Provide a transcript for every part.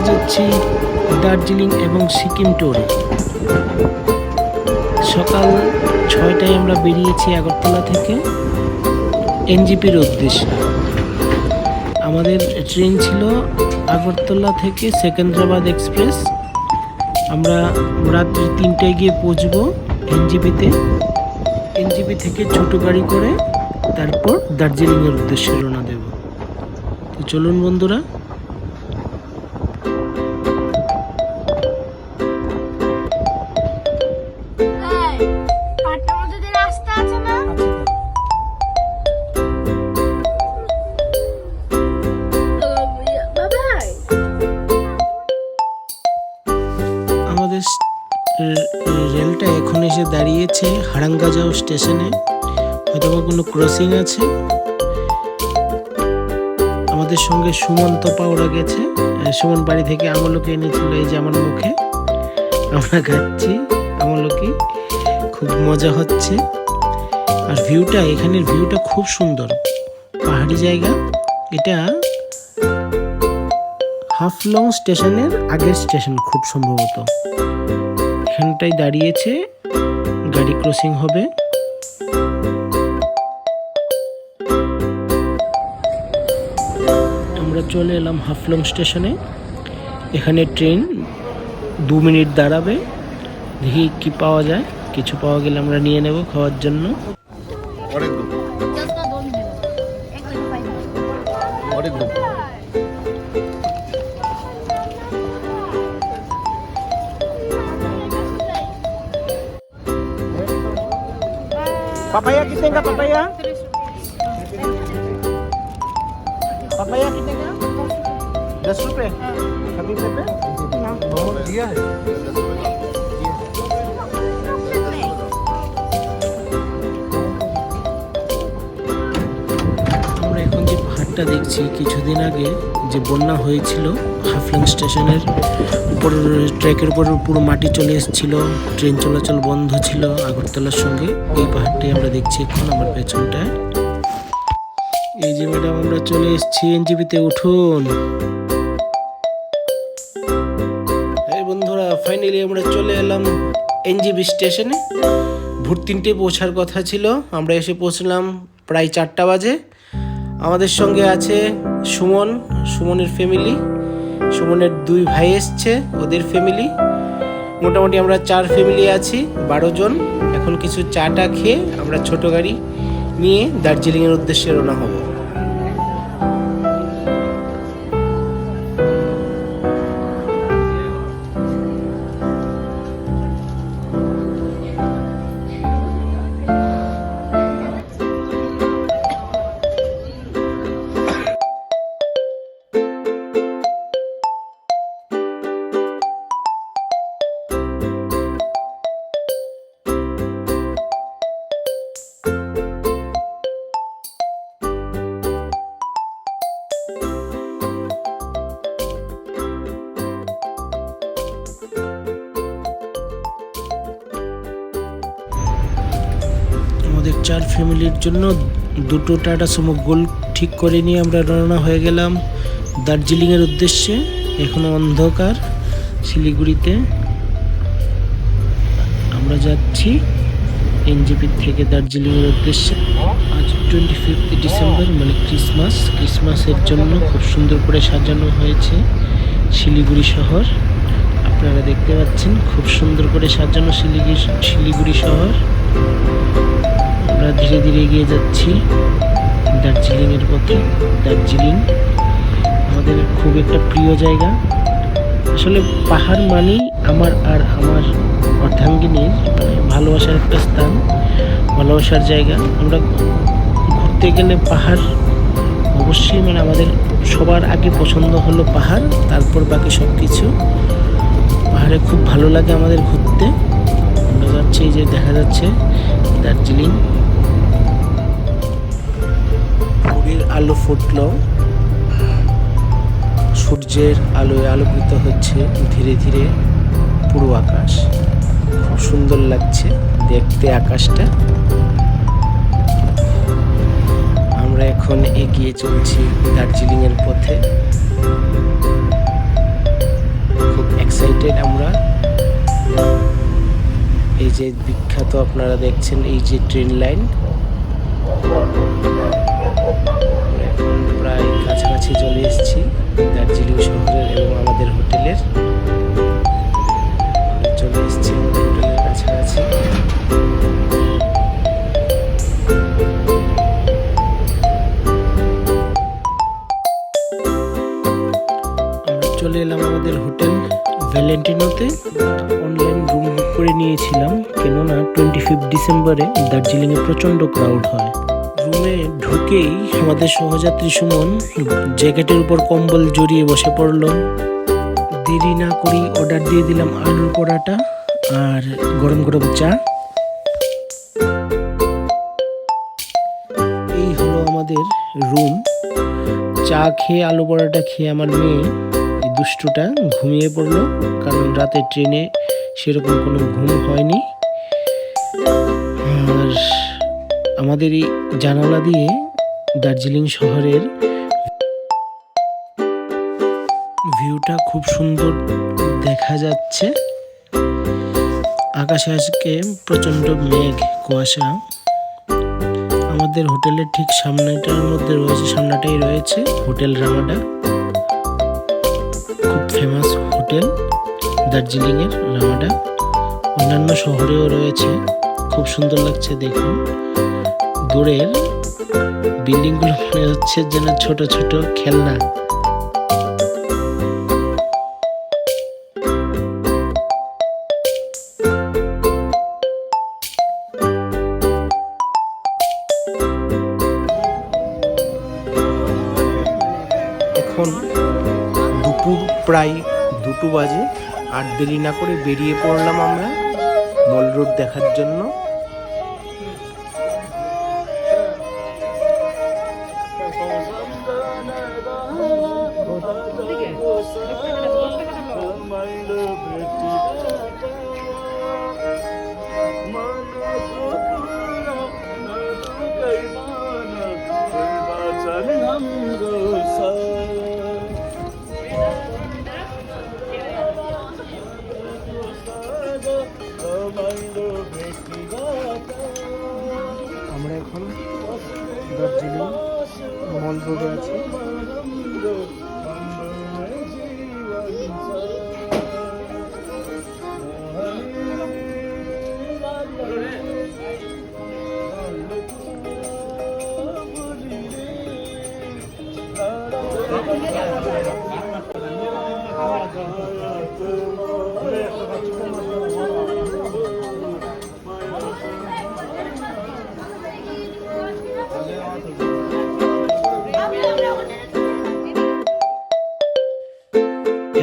যাচ্ছি দার্জিলিং এবং সিকিম ট্যুরে। সকাল 6টায় আমরা বেরিয়েছি আগরতলা থেকে এনজেপির উদ্দেশ্যে। আমাদের ট্রেন ছিল আগরতলা থেকে সেকেন্দ্রাবাদ এক্সপ্রেস। আমরা রাত্রি 3টায় গিয়ে পৌঁছবো এনজেপিতে। এনজেপি থেকে ছোট গাড়ি করে তারপর দার্জিলিংয়ের উদ্দেশ্যে রওনা দেব। তো চলুন বন্ধুরা। আমাদের রেলটা এখন এসে দাঁড়িয়েছে হারাঙ্গাজাও স্টেশনে। হয়তো কোনো ক্রসিং আছে। আমাদের সঙ্গে সুমন তপাওরা গেছে। সুমন বাড়ি থেকে আমলকি এনেছিল, এই যে আমার মুখে আমরা খাচ্ছি আমলকি। খুব মজা হচ্ছে। আর ভিউটা, এখানের ভিউটা খুব সুন্দর, পাহাড়ি জায়গা। এটা হাফলং স্টেশনের আগের স্টেশন খুব সম্ভবত। এখানটায় দাঁড়িয়েছে, গাড়ি ক্রসিং হবে। আমরা চলে এলাম হাফলং স্টেশনে। এখানে ট্রেন 2 মিনিট দাঁড়াবে, দেখি কি পাওয়া যায়। কিছু পাওয়া গেলে আমরা নিয়ে নেব খাওয়ার জন্য। पापाया कितने का? पापाया पापाया कितने का? 10 रुपए। कभी पे दिया है। আমরা এখন যে পাহাড়টা দেখছি, কিছুদিন আগে যে বন্যা হয়েছিল হাফলং স্টেশনের উপর, ট্র্যাকের উপর পুরো মাটি চলে এসেছিল, ট্রেন চলাচল বন্ধ ছিল আগরতলার সঙ্গে। এই পাহাড়টাই আমরা দেখছি এখন আমার পেছনটায়। এই যে ম্যাডাম, আমরা চলে এসেছি এনজেপিতে, উঠুন। এই বন্ধুরা, ফাইনালি আমরা চলে এলাম এনজেপি স্টেশনে। ভোর 3টায় পৌঁছার কথা ছিল, আমরা এসে পৌঁছলাম প্রায় 4টা বাজে। আমাদের সঙ্গে আছে সুমন, সুমনের ফ্যামিলি, সুমনের 2 ভাই এসছে, ওদের ফ্যামিলি। মোটামুটি আমরা 4 ফ্যামিলি আছি, 12 জন। এখন কিছু চাটা খেয়ে আমরা ছোট গাড়ি নিয়ে দার্জিলিংয়ের উদ্দেশ্যে রওনা হব। আমাদের 4 ফ্যামিলির জন্য 2টো টাটা সুমো গোল্ড ঠিক করে নিয়ে আমরা রওনা হয়ে গেলাম দার্জিলিংয়ের উদ্দেশ্যে। এখনো অন্ধকার শিলিগুড়িতে। আমরা যাচ্ছি এনজেপি থেকে দার্জিলিংয়ের উদ্দেশ্যে। আজ 25 ডিসেম্বর, মানে ক্রিসমাসের জন্য খুব সুন্দর করে সাজানো হয়েছে শিলিগুড়ি শহর। আপনারা দেখতে পাচ্ছেন খুব সুন্দর করে সাজানো শিলিগুড়ি শহর। আমরা ধীরে ধীরে এগিয়ে যাচ্ছি দার্জিলিংয়ের পথে। দার্জিলিং আমাদের খুব একটা প্রিয় জায়গা। আসলে পাহাড় মানেই আমার আর আমার অর্ধাঙ্গিনীর ভালোবাসার একটা স্থান, ভালোবাসার জায়গা। আমরা ঘুরতে গেলে পাহাড় অবশ্যই, মানে আমাদের সবার আগে পছন্দ হলো পাহাড়, তারপর বাকি সব কিছু। পাহাড়ে খুব ভালো লাগে আমাদের ঘুরতে। আমরা যাচ্ছি, এই যে দেখা যাচ্ছে দার্জিলিং। ভোরের আলো ফুটলো, সূর্যের আলোয় আলোকিত হচ্ছে ধীরে ধীরে পুরো আকাশ। খুব সুন্দর লাগছে দেখতে আকাশটা। আমরা এখন এগিয়ে চলছি দার্জিলিংয়ের পথে। এক্সাইটেড আমরা। এই যে বিখ্যাত আপনারা দেখছেন এই যে ট্রেন লাইন, এখন প্রায় কাছাকাছি চলে এসেছি দার্জিলিং শহরের এবং আমাদের হোটেলের। চলে এসেছি আমাদের হোটেলের কাছাকাছি। আমরা চলে এলাম আমাদের হোটেল ভ্যালেন্টিনোতে। অনলাইন রুম বুক করে নিয়েছিলাম, কেননা 25 ডিসেম্বরে দার্জিলিংয়ে প্রচণ্ড ক্রাউড হয়। রুমে ঢুকেই আমাদের সহযাত্রী সুমন জ্যাকেটের উপর কম্বল জড়িয়ে বসে পড়লো। দেরি না করি অর্ডার দিয়ে দিলাম আলুর পরোটা আর গরম গরম চা। এই হলো আমাদের রুম। চা খেয়ে আলু পরোটা খেয়ে আমার মেয়ে দুষ্টুটা ঘুমিয়ে পড়লো, কারণ রাতে ট্রেনে সেরকম কোনো ঘুম হয়নি। আর আমাদের এই জানালা দিয়ে দার্জিলিং শহরের ভিউটা খুব সুন্দর দেখা যাচ্ছে। আকাশে আজকে প্রচণ্ড মেঘ কুয়াশা। আমাদের হোটেলের ঠিক সামনেটাই রয়েছে হোটেল রামাডা, খুব ফেমাস হোটেল দার্জিলিংয়ের রামাডা। অন্যান্য শহরেও রয়েছে, খুব সুন্দর লাগছে দেখুন। দূরের বিল্ডিংগুলো মনে হচ্ছে যেন ছোট ছোট খেলনা। এখন দুপুর প্রায় 2টো বাজে, আর দেরি না করে বেরিয়ে পড়লাম আমরা মল রোড দেখার জন্য। আমরা এখন দার্জিলিং মল রোডে আছি।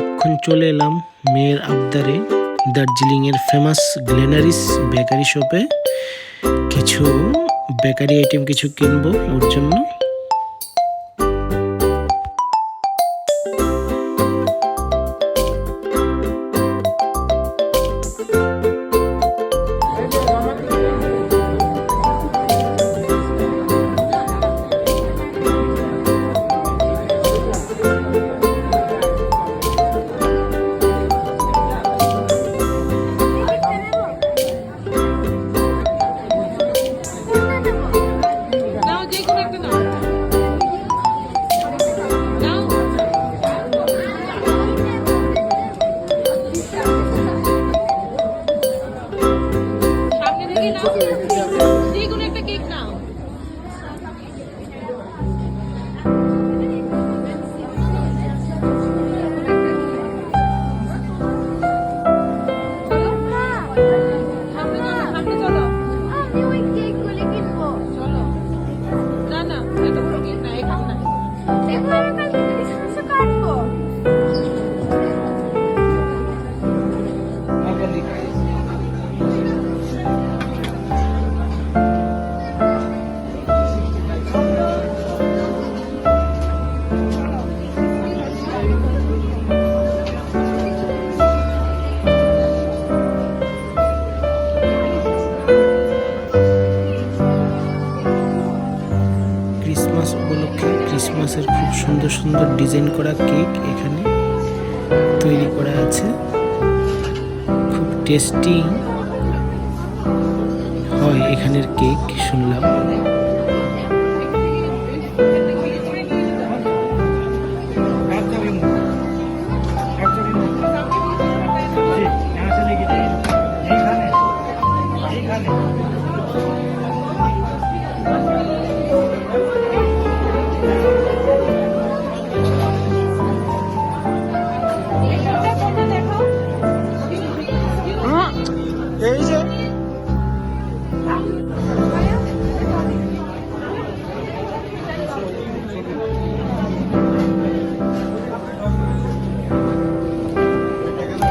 এখন চলে এলাম মেয়ের আবদারে দার্জিলিংয়ের ফেমাস গ্লেনারিস বেকারি শপে। কিছু বেকারি আইটেম কিছু কিনবো ওর জন্য। ক্রিসমাসের খুব সুন্দর সুন্দর ডিজাইন করা কেক এখানে তৈরি করা আছে। টেস্টি হয় এখানের কেক শুনলাম। এই যে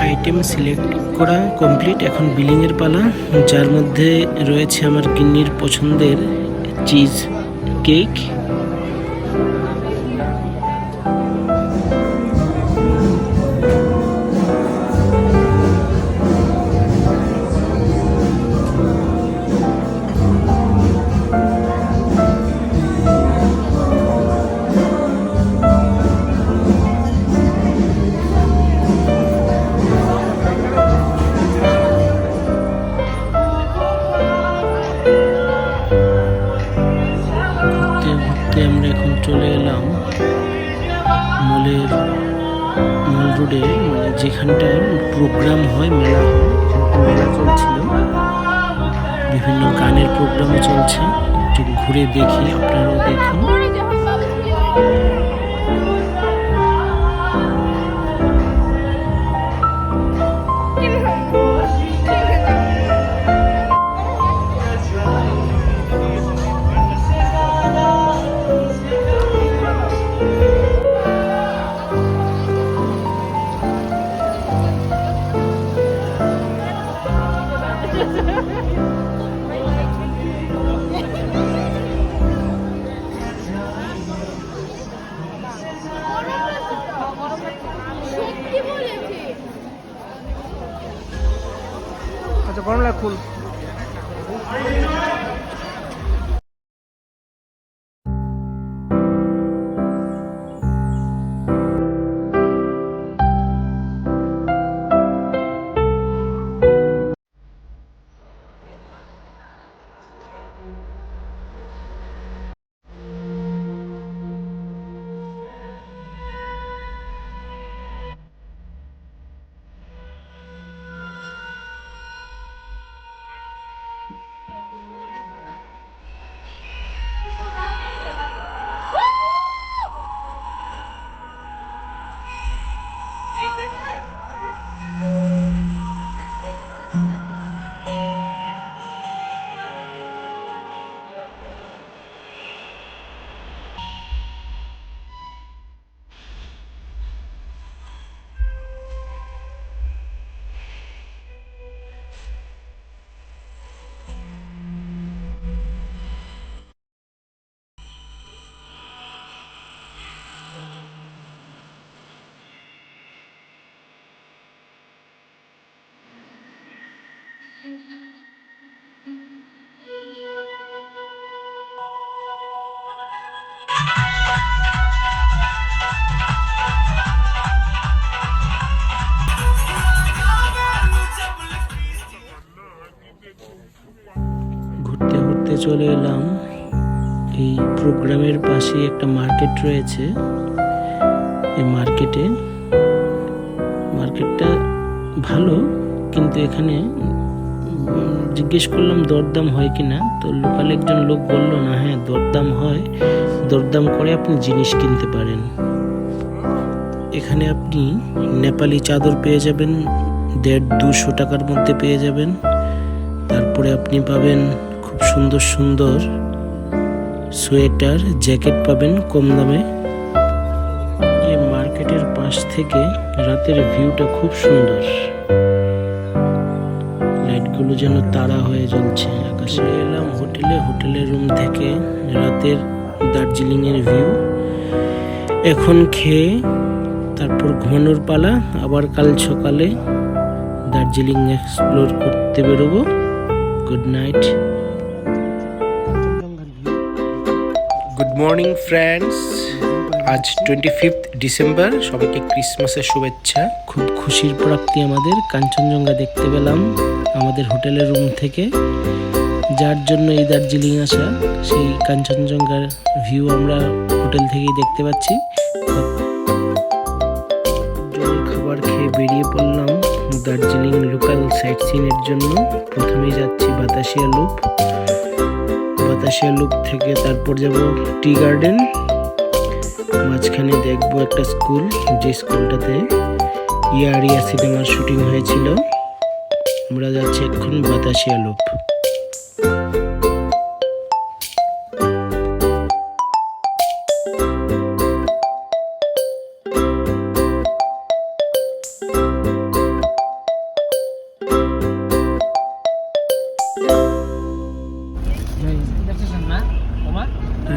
আইটেম সিলেক্ট করা কমপ্লিট, এখন বিলিং এর পালা, যার মধ্যে রয়েছে আমার গিন্নির পছন্দের চিজ কেক। আমরা এখন চলে এলাম মল রোডে, মানে যেখানটায় প্রোগ্রাম হয়, মেলা হয়। মেলা চলছিল, বিভিন্ন গানের প্রোগ্রামও চলছে। একটু ঘুরে দেখি, আপনারাও দেখুন। আচ্ছা গরম লাগে ফুল। ঘুরতে ঘুরতে চলে এলাম এই প্রোগ্রামের পাশে একটা মার্কেট রয়েছে। এই মার্কেটটা ভালো, কিন্তু এখানে জিজ্ঞেস করলাম দরদাম হয় কিনা, তো লোকাল একজন লোক বলল না, হ্যাঁ দরদাম হয়, দরদাম করে আপনি জিনিস কিনতে পারেন। এখানে আপনি নেপালি চাদর পেয়ে যাবেন 150-200 টাকার মধ্যে পেয়ে যাবেন। তারপরে আপনি পাবেন খুব সুন্দর সুন্দর সোয়েটার, জ্যাকেট পাবেন কম দামে। এই মার্কেটের পাশ থেকে রাতের ভিউটা খুব সুন্দর, লাইটগুলো যেন তারা হয়ে জ্বলছে আকাশে। এলাম হোটেলের রুম থেকে রাতের দার্জিলিং এর ভিউ। এখন খেয়ে তারপর ঘুমানোর পালা, আবার কাল সকালে দার্জিলিং এক্সপ্লোর করতে বেরোবো। Good night. মর্নিং ফ্রেন্ডস, আজ 25 ডিসেম্বর। সবাইকে ক্রিসমাসের শুভেচ্ছা। খুব খুশির প্রাপ্তি আমাদের, কাঞ্চনজঙ্ঘা দেখতে পেলাম আমাদের হোটেলের রুম থেকে। যার জন্য এই দার্জিলিং আসা, সেই কাঞ্চনজঙ্ঘার ভিউ আমরা হোটেল থেকেই দেখতে পাচ্ছি। জল খাবার খেয়ে বেরিয়ে পড়লাম দার্জিলিং লোকাল সাইট সিনের জন্য। প্রথমেই যাচ্ছি বাতাসিয়া লুপ। বাতাসিয়া লুপ থেকে তারপর যাব টি গার্ডেন। মাঝখানে দেখবো একটা স্কুল, যে স্কুলটাতে ইয়ারিয়া সিনেমার শুটিং হয়েছিল। আমরা যাচ্ছি এখন বাতাসিয়া লুপ।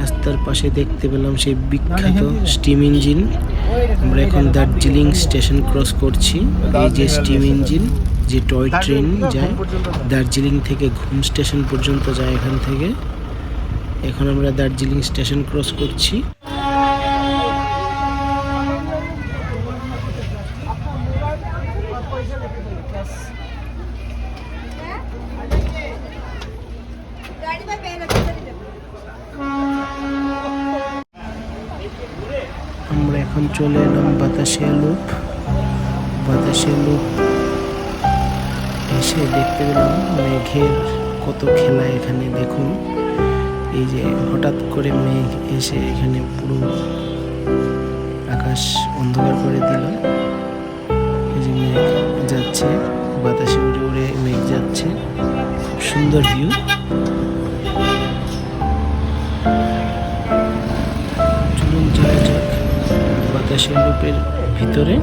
রাস্তার পাশে দেখতে পেলাম সেই বিখ্যাত স্টিম ইঞ্জিন। আমরা এখন দার্জিলিং স্টেশন ক্রস করছি। এই যে স্টিম ইঞ্জিন, যে টয় ট্রেন যায় দার্জিলিং থেকে ঘুম স্টেশন পর্যন্ত যায় এখান থেকে। এখন আমরা দার্জিলিং স্টেশন ক্রস করছি। আমরা এখন চলে এলাম বাতাসিয়া লুপ। বাতাসিয়া লুপ এসে দেখতে পেলাম মেঘের কত খেলা এখানে। দেখুন, এই যে হঠাৎ করে মেঘ এসে এখানে পুরো আকাশ অন্ধকার করে দিল। এই যে মেঘ যাচ্ছে, বাতাসে উড়ে উড়ে মেঘ যাচ্ছে। খুব সুন্দর ভিউ। চলুন যাওয়া যাক বাতাসিয়া লুপের ভিতরে।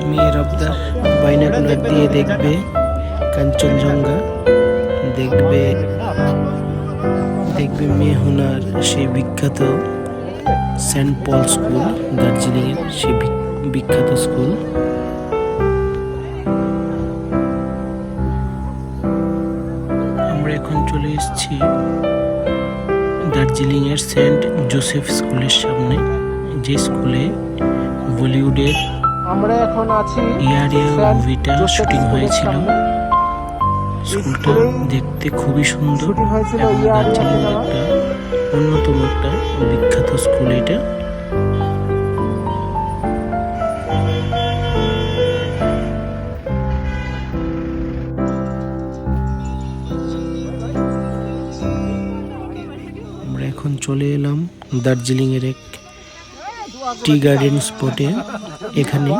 মেয়ের আবদার, বাইনাকুলার দিয়ে দেখবে কাঞ্চনজঙ্ঘা, দেখবে মেহুনার সেই বিখ্যাত সেন্ট পল স্কুল, দার্জিলিংয়ের সেই বিখ্যাত স্কুল। আমরা এখন চলে এসেছি দার্জিলিংয়ের সেন্ট জোসেফ স্কুলের সামনে, যে স্কুলে বলিউডের আমরা এখন আছি ইয়ারিয়া মুভিটা শুটিং হয়েছিল। স্কুলটা দেখতে খুবই সুন্দর এবং দার্জিলিং একটা অন্যতম একটা বিখ্যাত স্কুল এটা। আমরা এখন চলে এলাম দার্জিলিং এর এক টি গার্ডেন স্পটে। এখানে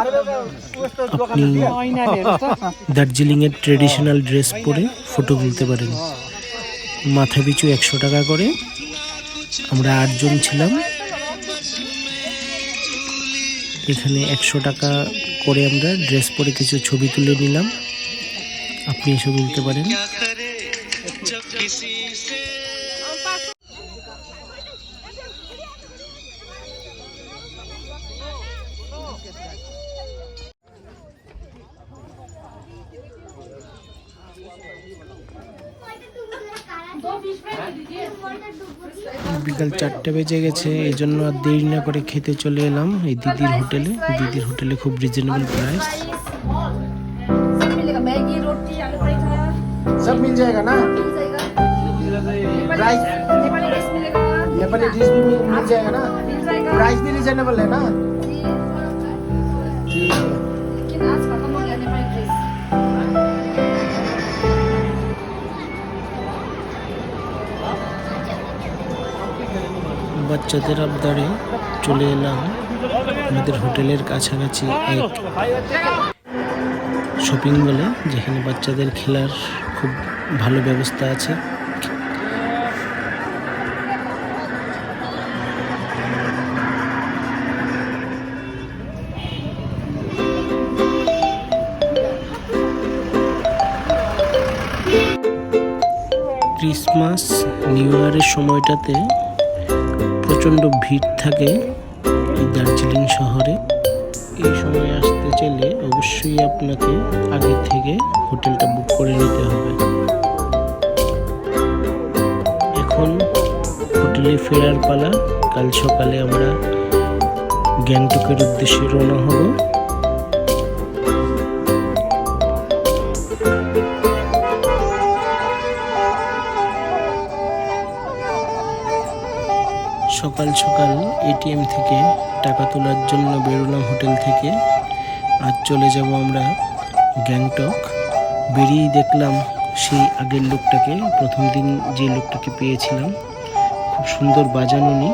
আপনি দার্জিলিং এর ট্রেডিশনাল ড্রেস পরে ফটো তুলতে পারেন। মাথা পিছু 100 টাকা করে। আমরা 8 জন ছিলাম। এখানে 100 টাকা করে আমরা ড্রেস পরে কিছু ছবি তুলে নিলাম। আপনি এসে তুলতে পারেন। বিকাল 4টে বেজে গেছে, এই জন্য আর দেরি না করে খেতে চলে এলাম এই দিদির হোটেলে। দিদির হোটেলে খুব রিজনেবল প্রাইস। मैगी रोटी आलू पराठा सब मिल जाएगा ना? प्राइस नेपाली डिश मिलेगा। नेपाली डिश भी मिल जाएगा ना? मिल जाएगा प्राइस भी रिजनेबल है ना? जी। ठीक है। लेकिन आज खत्म हो गया नेपाली डिश। বাচ্চাদের আবদারে চলে এলাম আমাদের হোটেলের কাছাকাছি এক শপিং মলে, যেখানে বাচ্চাদের খেলার খুব ভালো ব্যবস্থা আছে। ক্রিসমাস নিউ ইয়ারের সময়টাতে প্রচণ্ড ভিড় থাকে দার্জিলিং শহরে। এই সময় আসতে চাইলে অবশ্যই আপনাকে আগে থেকে হোটেলটা বুক করে নিতে হবে। সকালে ফেরার পালা। কাল সকালে আমরা গ্যাংটকের উদ্দেশ্যে রওনা হব। সকাল সকাল এটিএম থেকে টাকা তোলার জন্য বেরোলাম হোটেল থেকে। আজ চলে যাব আমরা গ্যাংটক। বেরিয়েই দেখলাম সেই আগের লোকটাকে, প্রথম দিন যে লোকটাকে পেয়েছিলাম, খুব সুন্দর বাজানো নি।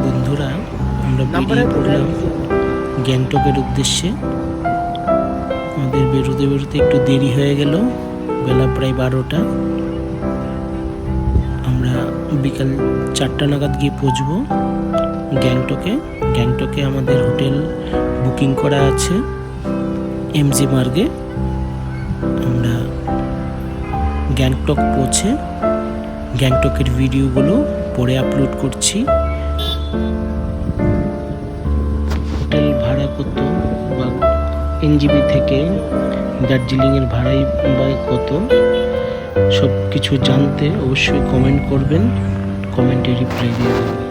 বন্ধুরা, আমরা বেরিয়ে পড়লাম গ্যাংটকের উদ্দেশ্যে। আমাদের বেরোতে বেরোতে একটু দেরি হয়ে গেল, বেলা প্রায় 12টা। আমরা বিকাল 4টা নাগাদ গিয়ে পৌঁছবো গ্যাংটকে। গ্যাংটকে আমাদের হোটেল বুকিং করা আছে এমজি মার্গে। আমরা গ্যাংটক পৌঁছে গ্যাংটকের ভিডিওগুলো পরে আপলোড করছি। হোটেল ভাড়া কত বা এনজিপি থেকে দার্জিলিংয়ের ভাড়াই বা কত, সব কিছু জানতে অবশ্যই কমেন্ট করবেন, কমেন্টে রিপ্লাই দিয়ে দেবেন।